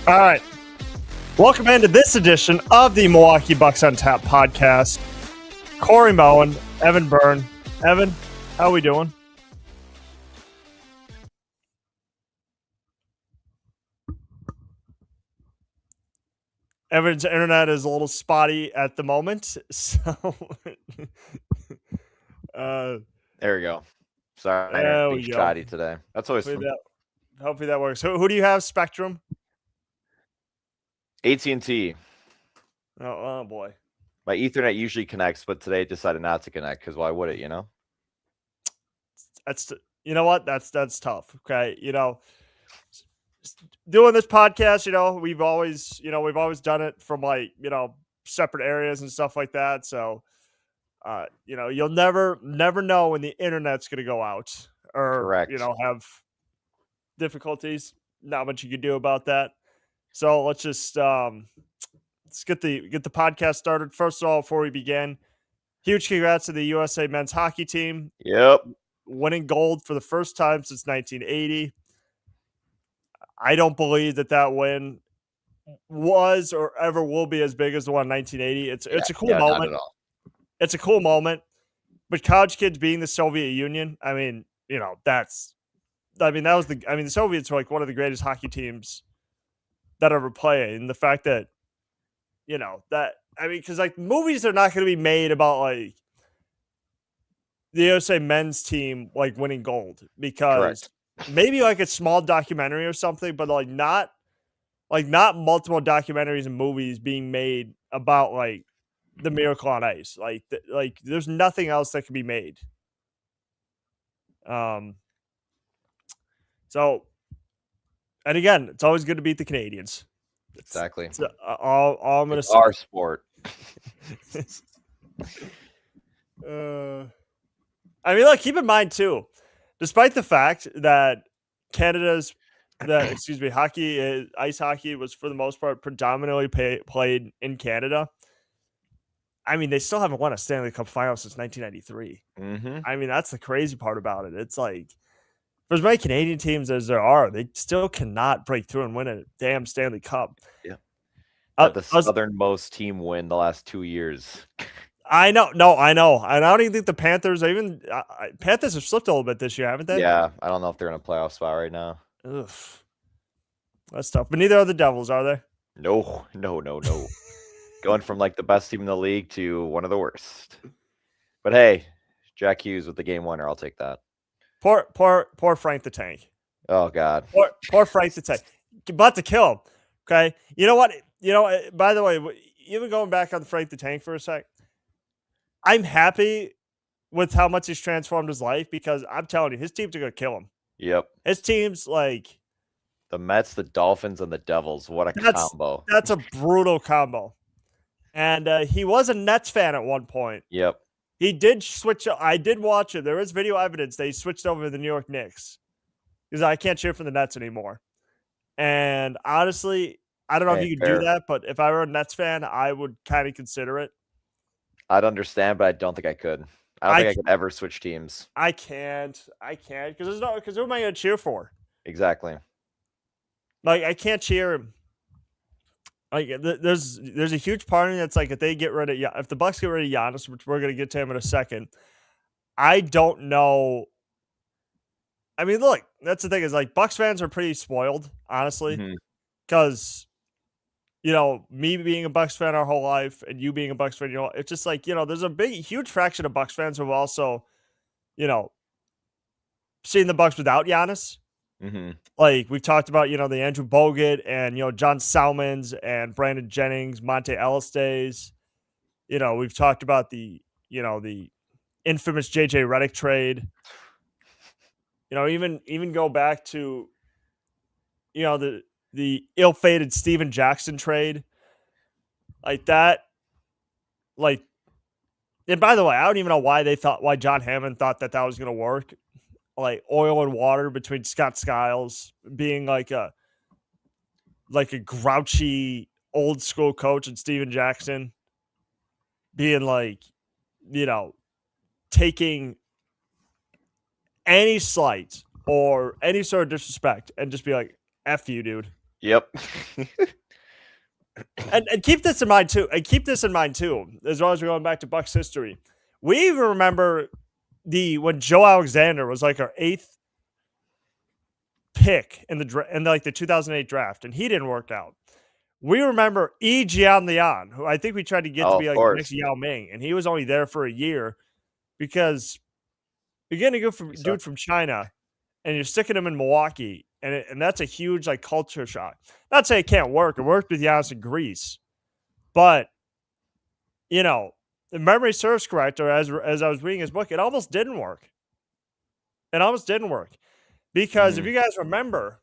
All right. Welcome into this edition of the Milwaukee Bucks on Tap podcast. Corey Moen, Evan Bernd. Evan, how are we doing? Evan's internet is a little spotty at the moment, so there we go. Sorry, there being we go. shoddy today. That's always fun. Hopefully that works. Who do you have? Spectrum? AT&T. Oh boy. My Ethernet usually connects, but today it decided not to connect because why would it? You know. You know what? That's tough. Okay, doing this podcast, we've always done it from separate areas and stuff like that. So, you'll never know when the internet's going to go out or Correct. have difficulties. Not much you can do about that. So let's just let's get the podcast started. First of all, before we begin, huge congrats to the USA men's hockey team. Yep. Winning gold for the first time since 1980. I don't believe that win was or ever will be as big as the one in 1980. It's a cool moment. Not at all. It's a cool moment. But college kids being the Soviet Union, the Soviets were like one of the greatest hockey teams that ever played. And the fact that, because like movies are not going to be made about like the USA men's team like winning gold because maybe like a small documentary or something, but like not multiple documentaries and movies being made about like the miracle on ice. Like there's nothing else that can be made. So, and again, it's always good to beat the Canadians. Exactly. It's all I'm going to say. Our sport. Look, keep in mind too, despite the fact that ice hockey was for the most part predominantly played in Canada. They still haven't won a Stanley Cup final since 1993. Mm-hmm. That's the crazy part about it. It's like, for as many Canadian teams as there are, they still cannot break through and win a damn Stanley Cup. Yeah. The southernmost team win the last 2 years. I know. No, I know. And I don't even think the Panthers are even Panthers have slipped a little bit this year, haven't they? Yeah. I don't know if they're in a playoff spot right now. Ugh. That's tough. But neither are the Devils, are they? No. Going from like the best team in the league to one of the worst. But hey, Jack Hughes with the game winner. I'll take that. Poor Frank the Tank. Oh God. Poor Frank the Tank. About to kill him. Okay. You know what? By the way, even going back on Frank the Tank for a sec, I'm happy with how much he's transformed his life because I'm telling you, his teams are going to kill him. Yep. His teams, like the Mets, the Dolphins, and the Devils. What a combo. That's a brutal combo. And he was a Nets fan at one point. Yep. He did switch. I did watch it. There is video evidence that he switched over to the New York Knicks because I can't cheer for the Nets anymore. And honestly, I don't know if you could do that, but if I were a Nets fan, I would kind of consider it. I'd understand, but I don't think I could. I don't think I could ever switch teams. I can't because who am I going to cheer for? Exactly. Like I can't cheer him. Like there's a huge part of me that's like if the Bucks get rid of Giannis, which we're going to get to him in a second, I don't know. Look, that's the thing is like Bucks fans are pretty spoiled, honestly, because me being a Bucks fan our whole life and you being a Bucks fan, it's just like there's a huge fraction of Bucks fans who have also, seen the Bucks without Giannis. Mm-hmm. Like we've talked about, the Andrew Bogut and John Salmons and Brandon Jennings, Monte Ellis days. We've talked about the infamous JJ Redick trade. Even go back to the ill-fated Steven Jackson trade. Like that. Like, and by the way, I don't even know why John Hammond thought that was going to work. Like oil and water between Scott Skiles being like a grouchy old school coach and Steven Jackson being like, taking any slight or any sort of disrespect and just be like, F you, dude. Yep. And keep this in mind too. And keep this in mind too, as well as we're going back to Bucks history. We even remember when Joe Alexander was like our 8th pick in the 2008 draft, and he didn't work out. We remember Leon, who I think we tried to get to Oh, be of like the next course. Yao Ming, and he was only there for a year because you're getting a good He dude sucked. from China, and you're sticking him in Milwaukee, and that's a huge like culture shock. Not saying it can't work. It worked with Giannis in Greece, but you know, if memory serves correct, or as I was reading his book, it almost didn't work. It almost didn't work because if Mhm. you guys remember,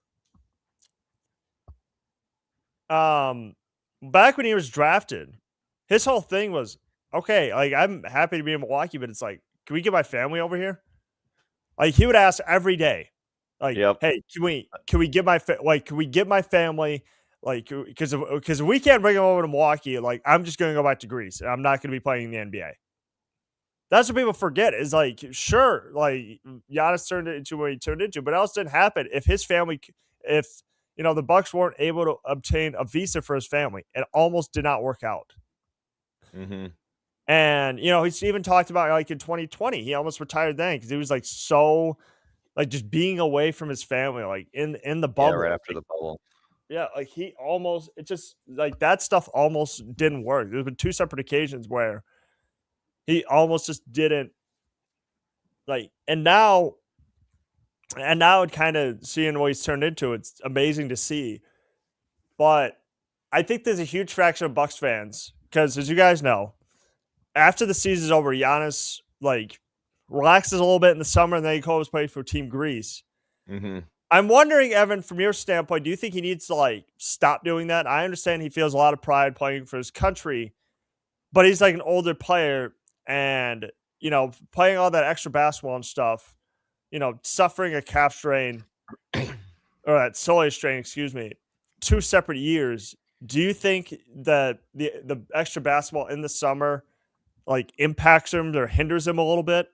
back when he was drafted, his whole thing was, okay, like I'm happy to be in Milwaukee, but it's like, can we get my family over here? Like he would ask every day, like, Yep. "Hey, can we get can we get my family? Like, because if we can't bring them over to Milwaukee, like I'm just gonna go back to Greece and I'm not gonna be playing in the NBA." That's what people forget is like, sure, like Giannis turned it into what he turned into, but else didn't happen if his family, if the Bucks weren't able to obtain a visa for his family. It almost did not work out. Mhm. And he's even talked about like in 2020, he almost retired then because he was like so like just being away from his family, like in the Yeah, right bubble. after the bubble. Yeah, like he almost it just like that stuff almost didn't work. There's been two separate occasions where he almost just didn't like, and now it kind of seeing what he's turned into, it's amazing to see. But I think there's a huge fraction of Bucks fans because, as you guys know, after the season's over, Giannis like relaxes a little bit in the summer, and then he goes play for Team Greece. Mhm. I'm wondering, Evan, from your standpoint, do you think he needs to like stop doing that? I understand he feels a lot of pride playing for his country, but he's like an older player, and playing all that extra basketball and stuff. Suffering a calf strain or that soleus strain, excuse me, 2 separate years. Do you think that the extra basketball in the summer like impacts him or hinders him a little bit?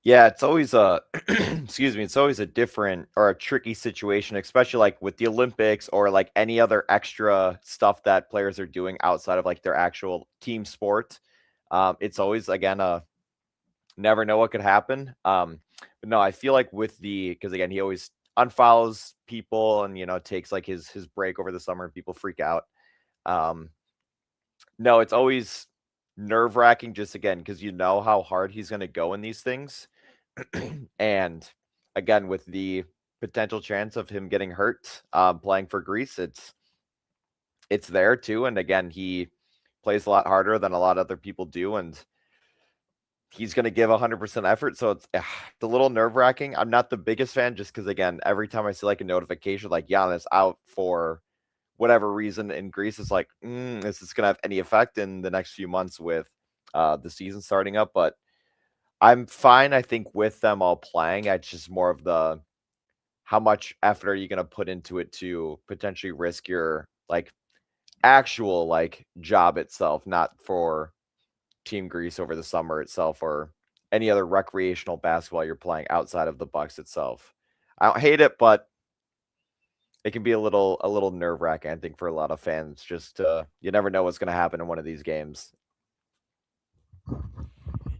Yeah, it's always a excuse me, it's always a different or a tricky situation, especially like with the Olympics or like any other extra stuff that players are doing outside of like their actual team sport. It's always again a never know what could happen. But no, I feel like with the because again he always unfollows people and takes like his break over the summer and people freak out. Um, no, it's always nerve wracking just again because you know how hard he's going to go in these things. And again, with the potential chance of him getting hurt playing for Greece, it's there too. And again, he plays a lot harder than a lot of other people do, and he's going to give 100% effort. So it's a little nerve wracking. I'm not the biggest fan just because again, every time I see like a notification like Giannis out for whatever reason in Greece, it's like, is this going to have any effect in the next few months with the season starting up? But I'm fine, I think, with them all playing. It's just more of the how much effort are you going to put into it to potentially risk your like actual like job itself, not for Team Greece over the summer itself or any other recreational basketball you're playing outside of the Bucks itself. I don't hate it, but it can be a little nerve wracking, I think, for a lot of fans. Just you never know what's going to happen in one of these games.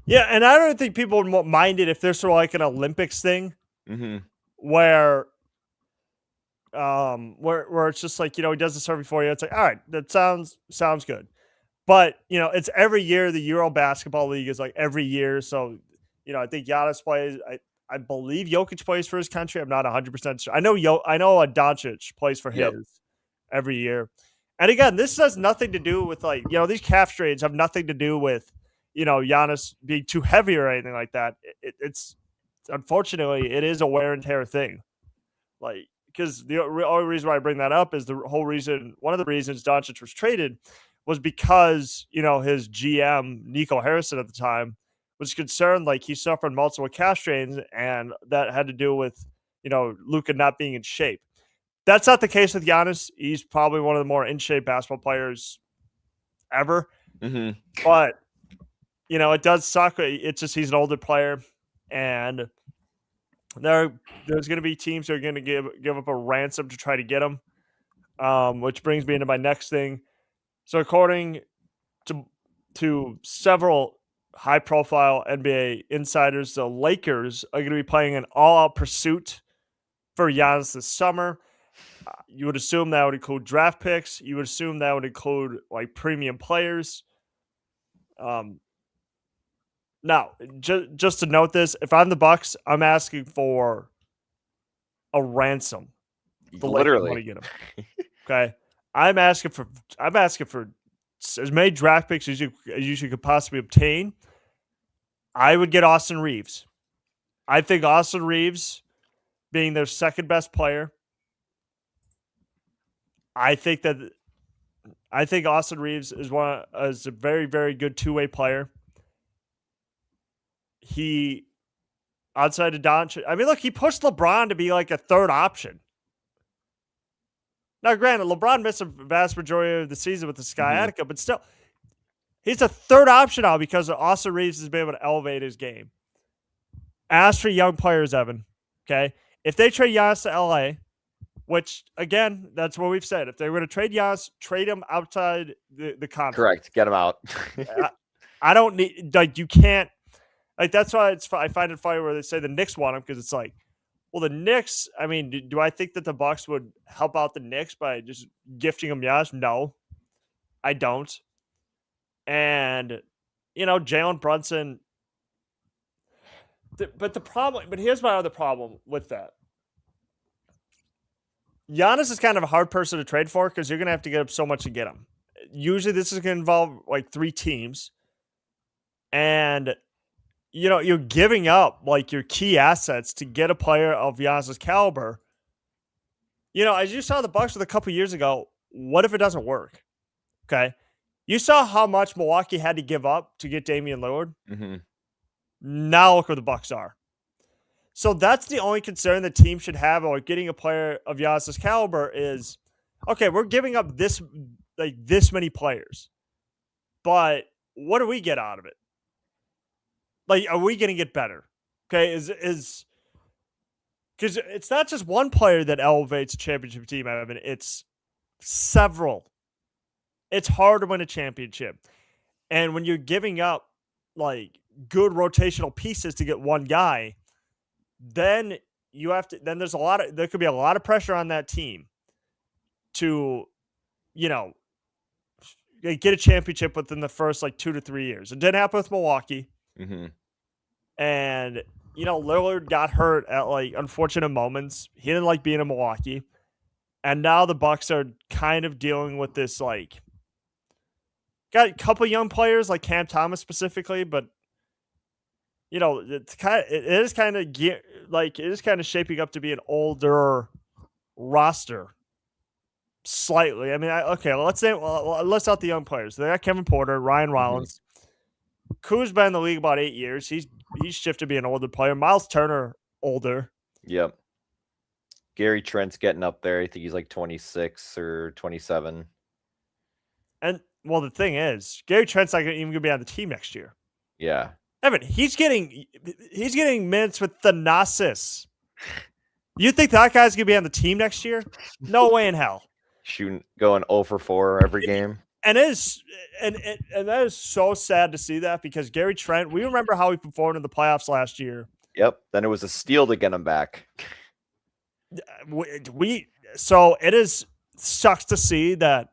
Yeah, and I don't think people would mind it if there's sort of like an Olympics thing Hmm. where where it's just like he does the survey for you. It's like, all right, that sounds good. But it's every year. The Euro Basketball League is like every year. So I think Giannis plays. I believe Jokic plays for his country. I'm not 100% sure. I know Doncic plays for Yep. his every year. And again, this has nothing to do with like these calf strains have nothing to do with Giannis being too heavy or anything like that. It's unfortunately it is a wear and tear thing. Like, because the only reason why I bring that up is one of the reasons Doncic was traded was because, his GM, Nico Harrison at the time, was concerned like he suffered multiple calf strains and that had to do with, Luka not being in shape. That's not the case with Giannis. He's probably one of the more in shape basketball players ever. Hmm. But, it does suck. It's just he's an older player and there's going to be teams that are going to give up a ransom to try to get him. which brings me into my next thing. So according to several high-profile NBA insiders, the Lakers are going to be playing an all-out pursuit for Giannis this summer. You would assume that would include draft picks. You would assume that would include like premium players. Now, just to note this, if I'm the Bucks, I'm asking for a ransom. The Lakers want Literally. to get him. Okay, I'm asking for as many draft picks as you could possibly obtain. I would get Austin Reeves. I think Austin Reeves, being their second best player, I think Austin Reeves is a very, very good two-way player. He, outside of Doncic, I mean, look, he pushed LeBron to be like a third option. Now, granted, LeBron missed a vast majority of the season with the sciatica, but still, he's a third option now because Austin Reeves has been able to elevate his game. As for young players, Evan, okay, if they trade Giannis to LA, which again, that's what we've said. If they were to trade Giannis, trade him outside the conference. Correct. Get him out. I don't need, like, you can't, like, that's why I find it funny where they say the Knicks want him, because it's like, well, the Knicks, I mean, do I think that the Bucks would help out the Knicks by just gifting him Giannis? No, I don't. And, Jalen Brunson. But here's my other problem with that. Giannis is kind of a hard person to trade for because you're going to have to get up so much to get him. Usually this is going to involve like 3 teams. And, you're giving up like your key assets to get a player of Giannis's caliber. As you saw the Bucks with a couple years ago, what if it doesn't work? Okay. You saw how much Milwaukee had to give up to get Damian Lillard. Now look where the Bucks are. So that's the only concern the team should have about getting a player of Giannis's caliber is, okay, we're giving up this many players, but what do we get out of it? Like, are we going to get better? Okay, is because it's not just one player that elevates a championship team, Evan. It's several. It's hard to win a championship, and when you're giving up like good rotational pieces to get one guy, then you have to. Then there could be a lot of pressure on that team to, get a championship within the first like 2 to 3 years. It didn't happen with Milwaukee. And, Lillard got hurt at like unfortunate moments. He didn't like being in Milwaukee. And now the Bucks are kind of dealing with this, like, got a couple young players like Cam Thomas specifically, but it is kind of shaping up to be an older roster. Slightly. I mean, let's out the young players. They got Kevin Porter, Ryan Rollins. Kuz's been in the league about 8 years. He's shifted to be an older player. Miles Turner, older. Yep. Gary Trent's getting up there. I think he's like 26 or 27. And, well, the thing is, Gary Trent's not even going to be on the team next year. Yeah. Evan, he's getting minutes with Thanasis. You think that guy's going to be on the team next year? No way in hell. Going 0 for 4 every game. And that is so sad to see that, because Gary Trent, we remember how he performed in the playoffs last year. Yep. Then it was a steal to get him back. So it sucks to see that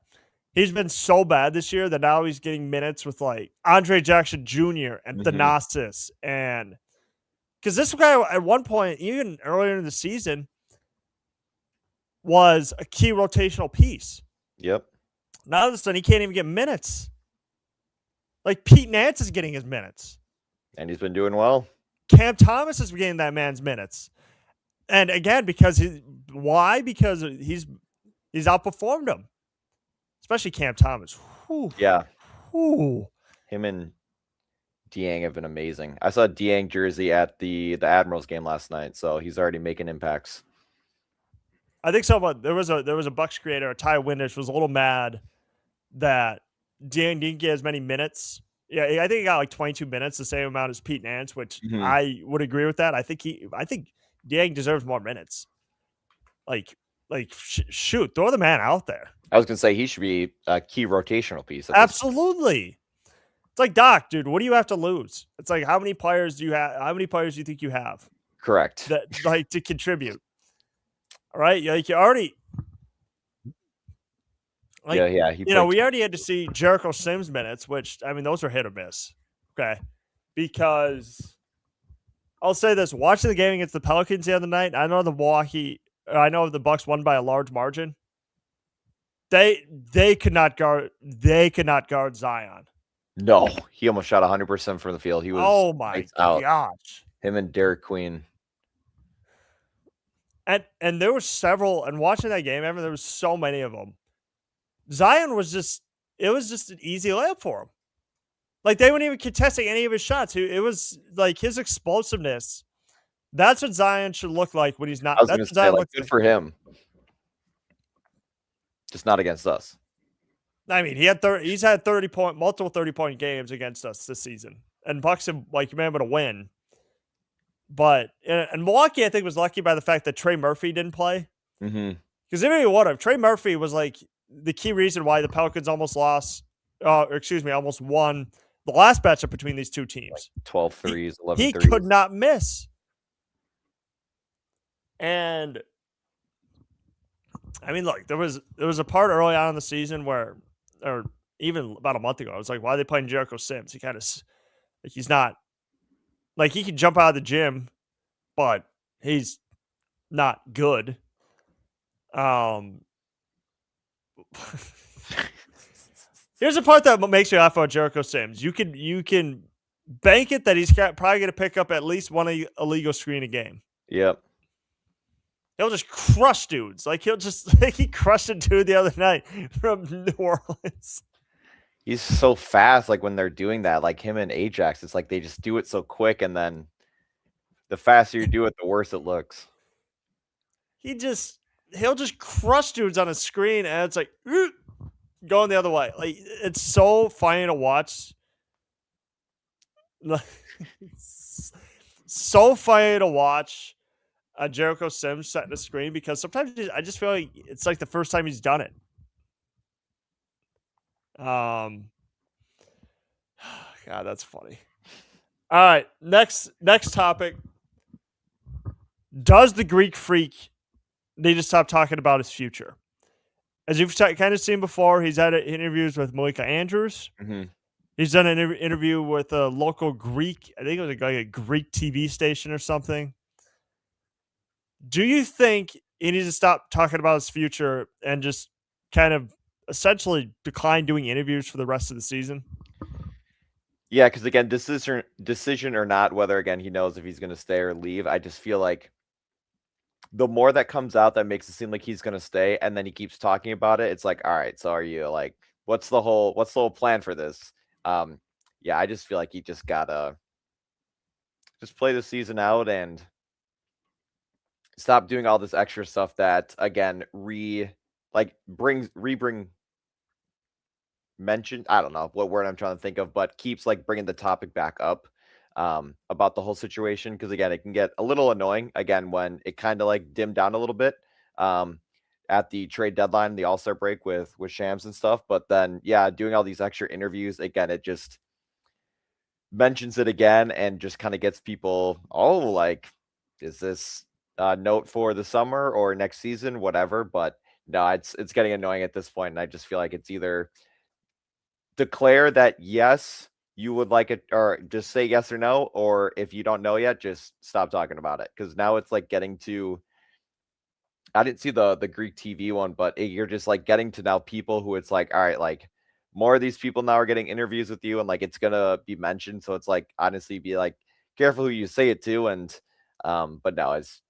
he's been so bad this year that now he's getting minutes with like Andre Jackson Jr. and Thanasis, and because this guy at one point, even earlier in the season, was a key rotational piece. Yep. Now all of a sudden he can't even get minutes. Like Pete Nance is getting his minutes. And he's been doing well. Cam Thomas is getting that man's minutes. And again, because he's outperformed him. Especially Cam Thomas. Whew. Yeah. Whew. Him and Dieng have been amazing. I saw Dieng jersey at the Admirals game last night, so he's already making impacts. I think so, but there was a Bucks creator, Ty Windish, was a little mad that Dieng didn't get as many minutes. Yeah, I think he got like 22 minutes, the same amount as Pete Nance, which I would agree with that. I think Dieng deserves more minutes. Like, Like, shoot, throw the man out there. I was gonna say he should be a key rotational piece at this point. Absolutely. It's like, Doc, dude, what do you have to lose? It's like, how many players do you have? How many players do you think you have Correct. that like to contribute? All right, like you already, like, Yeah. He played we already had to see Jericho Sims minutes, which I mean, those were hit or miss. Okay, because I'll say this: watching the game against the Pelicans the other night, I know the Bucks won by a large margin. They could not guard. They could not guard Zion. No, he almost shot 100% from the field. He was Oh my lights out. gosh! Him and Derek Queen. And there were several. And watching that game, there was so many of them. Zion was just. It was just an easy layup for him. Like they weren't even contesting any of his shots. It was like his explosiveness. That's what Zion should look like when he's not. I was That's gonna what say, Zion like, looks good like. for him. Just not against us. I mean, he's had multiple 30-point games against us this season, and Bucks have like been able to win. But and Milwaukee, I think, was lucky by the fact that Trey Murphy didn't play. Mm-hmm. Because if he would have, Trey Murphy was like the key reason why the Pelicans almost almost won the last matchup between these two teams. 12 threes, 11 He threes. could not miss. And I mean, look, there was a part early on in the season where, or even about a month ago, I was like, why are they playing Jericho Sims? He kind of like he's not like he can jump out of the gym, but he's not good. Here's the part that makes me laugh about Jericho Sims. You can bank it that he's probably going to pick up at least one illegal screen a game. Yep. He'll just crush dudes. Like he crushed a dude the other night from New Orleans. He's so fast. Like when they're doing that, like him and Ajax, it's like they just do it so quick, and then the faster you do it, the worse it looks. He'll just crush dudes on a screen, and it's like going the other way. Like it's so funny to watch. So funny to watch Jericho Sims setting a screen because sometimes I just feel like it's like the first time he's done it. God, that's funny. All right, next topic. Does the Greek Freak need to stop talking about his future? As you've kind of seen before, he's had interviews with Malika Andrews. Mm-hmm. He's done an interview with a local Greek, I think it was like a Greek TV station or something. Do you think he needs to stop talking about his future and just kind of essentially decline doing interviews for the rest of the season? Yeah, because again, decision or not, whether again he knows if he's going to stay or leave, I just feel like the more that comes out that makes it seem like he's going to stay, and then he keeps talking about it, it's like, all right, so are you like, what's the whole plan for this? Yeah, I just feel like he just gotta just play the season out and stop doing all this extra stuff that again mentioned. I don't know what word I'm trying to think of, but keeps like bringing the topic back up about the whole situation, because again, it can get a little annoying again when it kind of like dimmed down a little bit at the trade deadline, the All-Star break with Shams and stuff. But then yeah, doing all these extra interviews again, it just mentions it again and just kind of gets people, oh, like, is this a note for the summer or next season, whatever. But no, it's getting annoying at this point, and I just feel like it's either declare that yes, you would like it, or just say yes or no, or if you don't know yet, just stop talking about it. Because now it's like getting to, I didn't see the Greek TV one, but you're just like getting to now people who it's like, all right, like more of these people now are getting interviews with you, and like it's gonna be mentioned. So it's like honestly, be like careful who you say it to, and but no, it's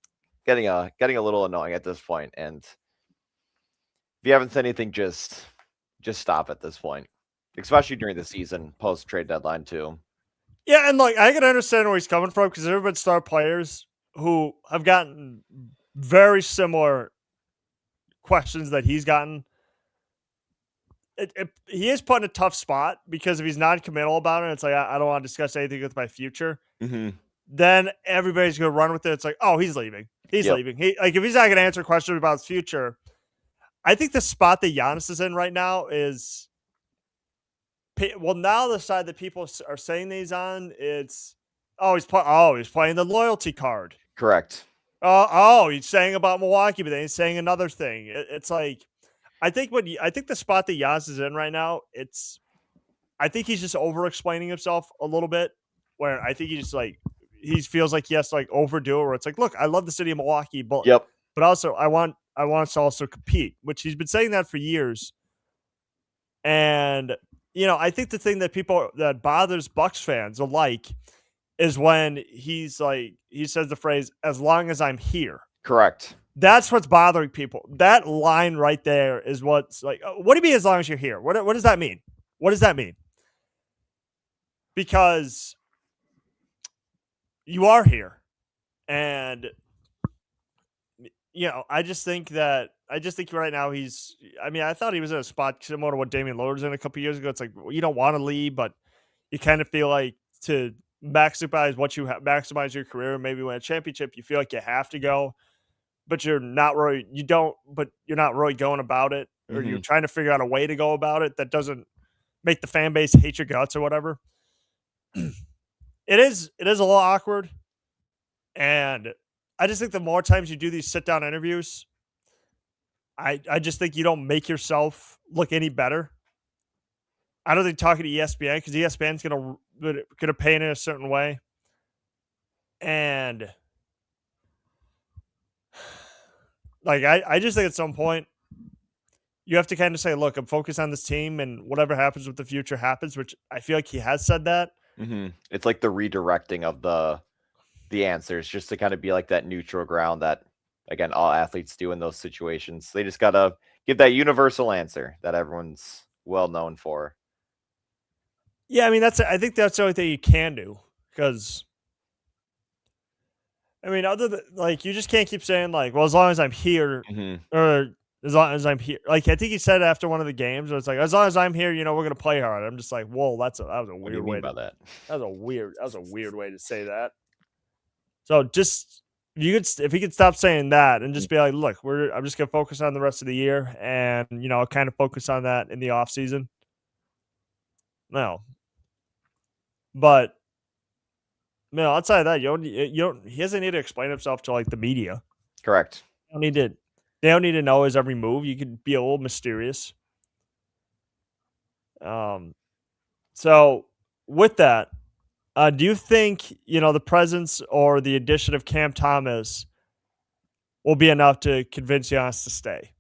getting a little annoying at this point. And if you haven't said anything, just stop at this point, especially during the season post trade deadline too. Yeah, and like I can understand where he's coming from because there have been star players who have gotten very similar questions that he's gotten. He is put in a tough spot because if he's non-committal about it, it's like I don't want to discuss anything with my future. Mm-hmm. then everybody's going to run with it. It's like, oh, he's leaving. He's Yep. leaving. If he's not going to answer questions about his future, I think the spot that Giannis is in right now is, well, now the side that people are saying that he's on, it's, he's playing the loyalty card. Correct. He's saying about Milwaukee, but then he's saying another thing. It's like, I think the spot that Giannis is in right now, I think he's just over explaining himself a little bit. Where I think he feels like he has to like overdo it. Where it's like, look, I love the city of Milwaukee, but Yep. also I want us to also compete, which he's been saying that for years. And I think the thing that bothers Bucks fans alike is when he says the phrase, "As long as I'm here." Correct. That's what's bothering people. That line right there is what's like. What do you mean? As long as you're here, what does that mean? What does that mean? Because you are here, and I just think right now he's. I mean, I thought he was in a spot similar to what Damian Lillard was in a couple years ago. It's like, you don't want to leave, but you kind of feel like to maximize your career and maybe win a championship, you feel like you have to go, but you're not really. But you're not really going about it, or you're trying to figure out a way to go about it that doesn't make the fan base hate your guts or whatever. It is a little awkward, and I just think the more times you do these sit down interviews, I just think you don't make yourself look any better. I don't think talking to ESPN, because ESPN's gonna paint it a certain way, and like I just think at some point you have to kind of say, look, I'm focused on this team, and whatever happens with the future happens. Which I feel like he has said that. It's like the redirecting of the answers, just to kind of be like that neutral ground that, again, all athletes do in those situations. They just gotta give that universal answer that everyone's well known for. Yeah, I mean I think that's the only thing you can do, because I mean, other than like, you just can't keep saying like, well, as long as I'm here, or as long as I'm here. Like, I think he said after one of the games, where it's like, as long as I'm here, we're gonna play hard. I'm just like, whoa, that was a What do you weird mean way by to that? that was a weird way to say that. So just if he could stop saying that and just be like, look, I'm just gonna focus on the rest of the year, and I'll kind of focus on that in the off season. No, but no, outside of that, he doesn't need to explain himself to like the media. Correct. They don't need to know his every move. You could be a little mysterious. So with that, do you think the presence or the addition of Cam Thomas will be enough to convince Giannis to stay?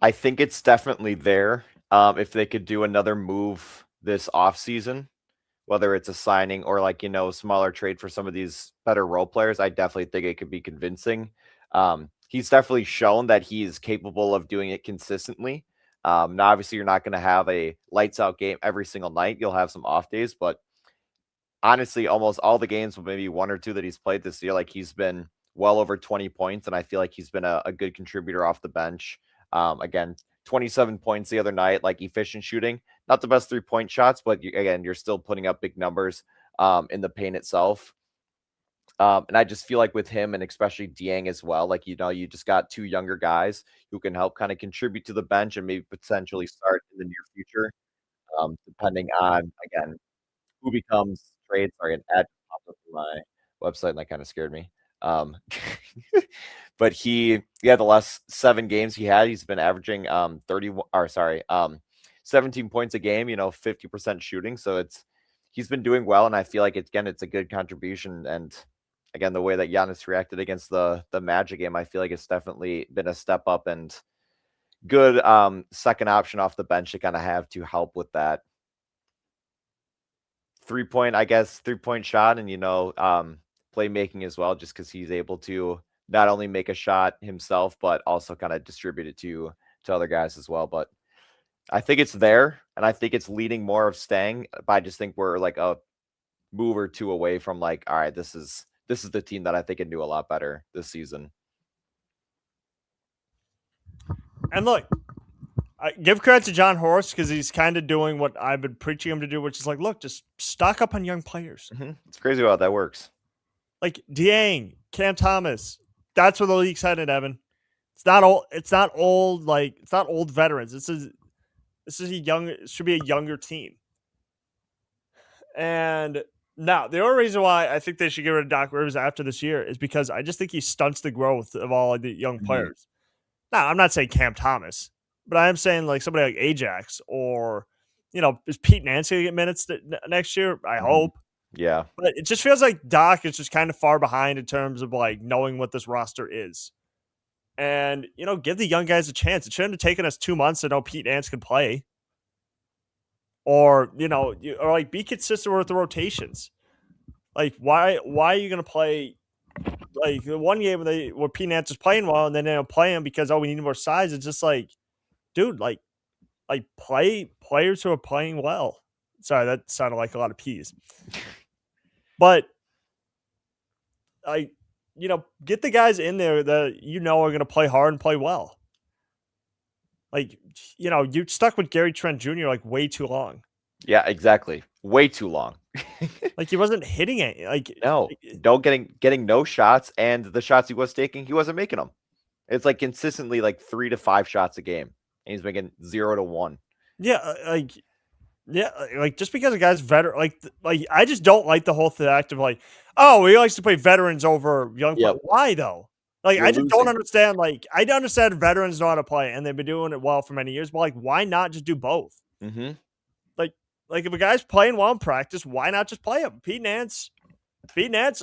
I think it's definitely there. If they could do another move this offseason, whether it's a signing or like, a smaller trade for some of these better role players, I definitely think it could be convincing. He's definitely shown that he's capable of doing it consistently. Now, obviously, you're not going to have a lights out game every single night. You'll have some off days, but honestly, almost all the games, maybe one or two that he's played this year, like he's been well over 20 points, and I feel like he's been a good contributor off the bench. Again, 27 points the other night, like efficient shooting, not the best 3-point shots, but again, you're still putting up big numbers in the paint itself. And I just feel like with him, and especially Dieng as well, like, you just got two younger guys who can help kind of contribute to the bench and maybe potentially start in the near future, depending on, again, who becomes trade. Sorry, an ad popped up on my website, and that kind of scared me. But the last 7 games he's been averaging 17 points a game, 50% shooting. So he's been doing well, and I feel like it's a good contribution. And again, the way that Giannis reacted against the Magic game, I feel like it's definitely been a step up and good second option off the bench to kind of have to help with that 3-point shot, and playmaking as well, just because he's able to not only make a shot himself, but also kind of distribute it to other guys as well. But I think it's there, and I think it's leading more of staying. But I just think we're like a move or two away from like, all right, this is the team that I think can do a lot better this season. And look, Give credit to John Horst because he's kind of doing what I've been preaching him to do, which is like, look, just stock up on young players. It's crazy how that works. Like Dieng, Cam Thomas. That's where the league's headed, Evan. It's not old. It's not old. Like it's not old veterans. This is a young. It should be a younger team. And now the only reason why I think they should get rid of Doc Rivers after this year is because I just think he stunts the growth of all the young players. Now I'm not saying Cam Thomas, but I am saying like somebody like Ajax or is Pete Nance going to get minutes next year? I hope. Yeah. But it just feels like Doc is just kind of far behind in terms of like knowing what this roster is. And, give the young guys a chance. It shouldn't have taken us 2 months to know Pete Nance could play. Or, or like be consistent with the rotations. Like, why are you going to play like the one game where Pete Nance is playing well and then they don't play him because, we need more size? It's just like, dude, like play players who are playing well. Sorry, that sounded like a lot of P's. But get the guys in there that are going to play hard and play well. Like, you stuck with Gary Trent Jr. like way too long. Yeah, exactly. Way too long. Like he wasn't hitting it. Like no, getting no shots, and the shots he was taking, he wasn't making them. It's like consistently like 3 to 5 shots a game, and he's making 0 to 1. Yeah, like just because a guy's veteran, like I just don't like the whole fact of like, oh, he likes to play veterans over young players. Why though? Like I just don't understand. Like I understand veterans know how to play and they've been doing it well for many years, but like why not just do both? Like if a guy's playing well in practice, why not just play him? Pete Nance,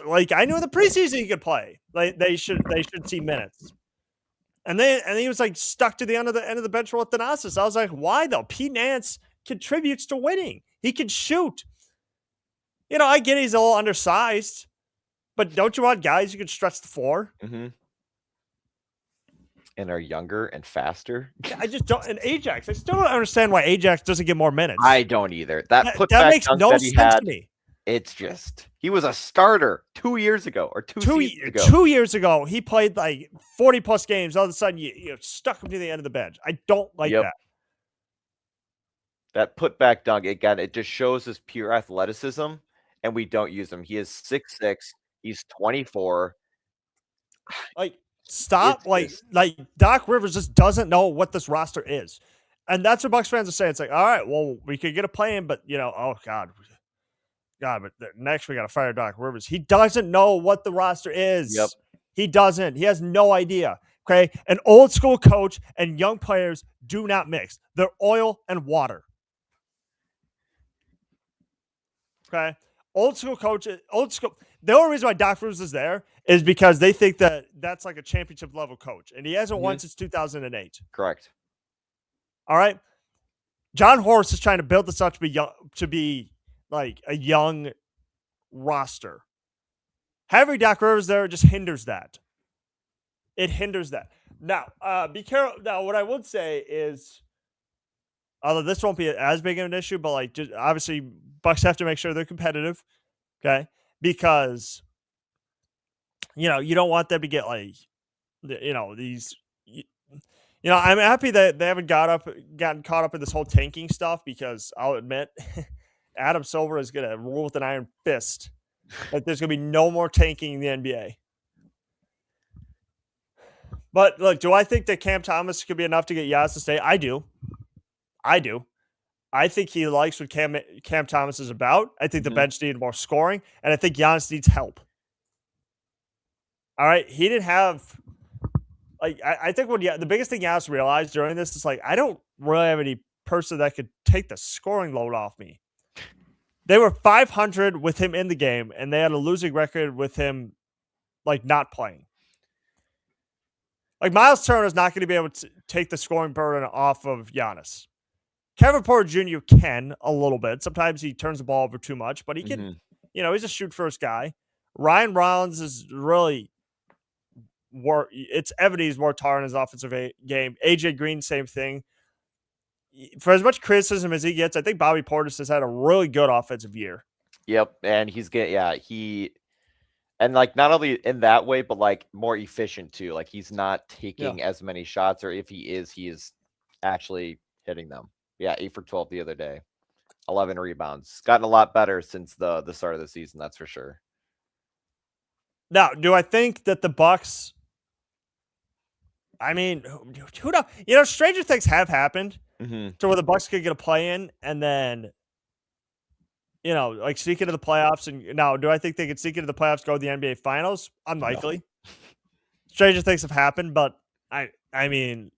like I knew in the preseason he could play. Like they should see minutes. And he was like stuck to the end of the bench with Thanasis. I was like, why though? Pete Nance contributes to winning. He can shoot. I get he's a little undersized, but don't you want guys who can stretch the floor? And are younger and faster. Yeah, I just don't. And Ajax, I still don't understand why Ajax doesn't get more minutes. I don't either. That makes no sense to me. It's just he was a starter 2 years ago or two years ago. 2 years ago, he played like 40 plus games. All of a sudden, you stuck him to the end of the bench. I don't like that. That putback dunk again, it just shows his pure athleticism, and we don't use him. He is 6'6". He's 24. Like stop. Like Doc Rivers just doesn't know what this roster is, and that's what Bucks fans are saying. It's like, all right, well, we could get a play-in, but oh God, but next we got to fire Doc Rivers. He doesn't know what the roster is. He doesn't. He has no idea. Okay, an old school coach and young players do not mix. They're oil and water. Okay, old school coaches, The only reason why Doc Rivers is there is because they think that that's like a championship level coach, and he hasn't won since 2008. Correct. All right. John Horst is trying to build this up to be like a young roster. Having Doc Rivers there just hinders that. It hinders that. Now, be careful. Now, what I would say is, although this won't be as big of an issue, but like, just obviously, Bucks have to make sure they're competitive. Okay, because you don't want them to get like, these. I'm happy that they haven't gotten caught up in this whole tanking stuff, because I'll admit, Adam Silver is going to rule with an iron fist that there's going to be no more tanking in the NBA. But look, do I think that Cam Thomas could be enough to get Giannis to stay? I do. I think he likes what Cam Thomas is about. I think the bench needs more scoring, and I think Giannis needs help. All right, he didn't have. Like, I think the biggest thing Giannis realized during this is like, I don't really have any person that could take the scoring load off me. They were 500 with him in the game, and they had a losing record with him, like, not playing. Like, Miles Turner is not going to be able to take the scoring burden off of Giannis. Kevin Porter Jr. can a little bit. Sometimes he turns the ball over too much, but he can, he's a shoot first guy. Ryan Rollins is really. It's evident he's worked hard in his offensive game. AJ Green, same thing. For as much criticism as he gets, I think Bobby Portis has had a really good offensive year. Yep, and he's and like not only in that way, but like more efficient too. Like he's not taking as many shots, or if he is actually hitting them. Yeah, 8 for 12 the other day. 11 rebounds. Gotten a lot better since the start of the season, that's for sure. Now, do I think that the Bucks? I mean, who knows? You know, stranger things have happened Mm-hmm. to where the Bucks could get a play in and then, you know, like sneak into the playoffs. And now, do I think they could sneak into the playoffs, go to the NBA Finals? Unlikely. No. Stranger things have happened, but I mean,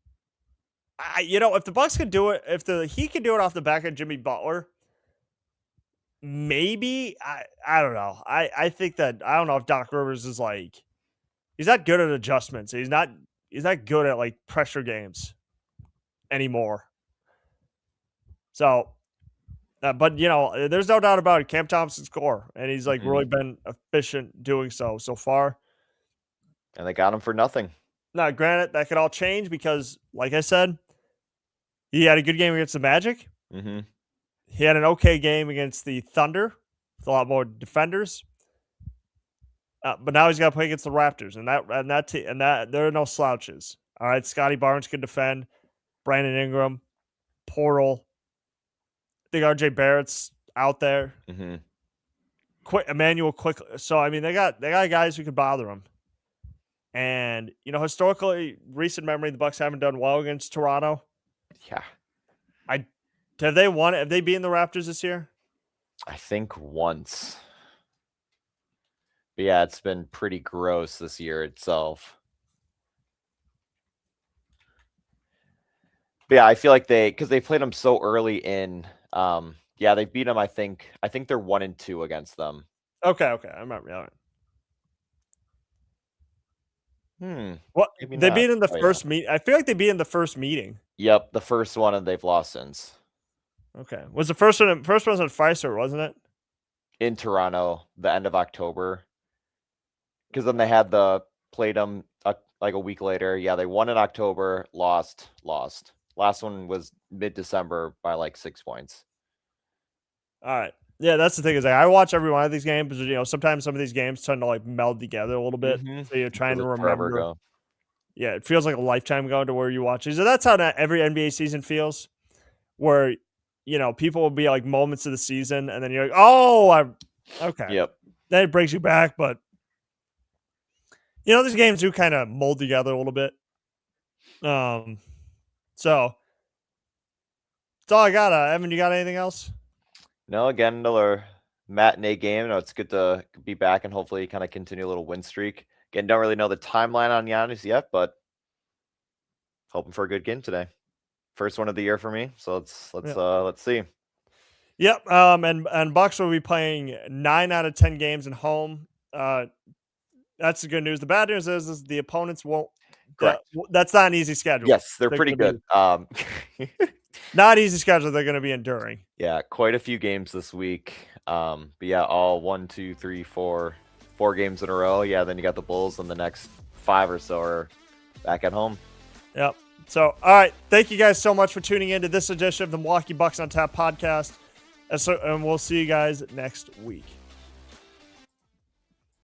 you know, if the Bucks could do it, if the Heat could do it off the back of Jimmy Butler, maybe I don't know. I think that I don't know if Doc Rivers is like he's not good at adjustments. He's not good at like pressure games anymore. So, but you know, there's no doubt about it. Cam Thompson's core, and he's like really been efficient doing so far. And they got him for nothing. Now, granted, that could all change because, like I said, he had a good game against the Magic. Mm-hmm. He had an okay game against the Thunder with a lot more defenders. But now he's got to play against the Raptors, and that there are no slouches. All right, Scotty Barnes can defend. Brandon Ingram, Portal. I think RJ Barrett's out there. Mm-hmm. Emmanuel Quick. So I mean, they got guys who could bother him. And you know, historically, recent memory, the Bucks haven't done well against Toronto. Yeah. Have they won? Have they beaten the Raptors this year? I think once. But yeah, it's been pretty gross this year itself. But yeah, I feel like because they played them so early in. Yeah, they beat them. I think they're 1-2 against them. Okay, I remember. What they beat in the first meet? I feel like they beat in the first meeting. Yep, the first one, and they've lost since. Okay, was the first one? First one was at Pfizer, wasn't it? In Toronto, the end of October. Because then they had played them like a week later. Yeah, they won in October, lost. Last one was mid-December by like 6 points. All right. Yeah, that's the thing is like, I watch every one of these games, but you know, sometimes some of these games tend to like meld together a little bit. So you're trying to remember. Yeah, it feels like a lifetime ago to where you watch it. So that's how every NBA season feels, where you know people will be like moments of the season, and then you're like, oh, okay. Yep. Then it brings you back, but you know these games do kind of mold together a little bit. So that's all I got. Evan, you got anything else? No, again, another matinee game. No, it's good to be back and hopefully kind of continue a little win streak. Again, don't really know the timeline on Giannis yet, but hoping for a good game today. First one of the year for me, so let's see. Yep. And Bucks will be playing 9 out of 10 games at home. That's the good news. The bad news is the opponents won't. That's not an easy schedule. Yes, they're pretty good. Not easy schedule. They're going to be enduring. Yeah, quite a few games this week. But yeah, all 1, 2, 3, 4 games in a row. Yeah, then you got the Bulls, and the next 5 or so are back at home. Yep. So, all right. Thank you guys so much for tuning in to this edition of the Milwaukee Bucks on Tap podcast. And we'll see you guys next week.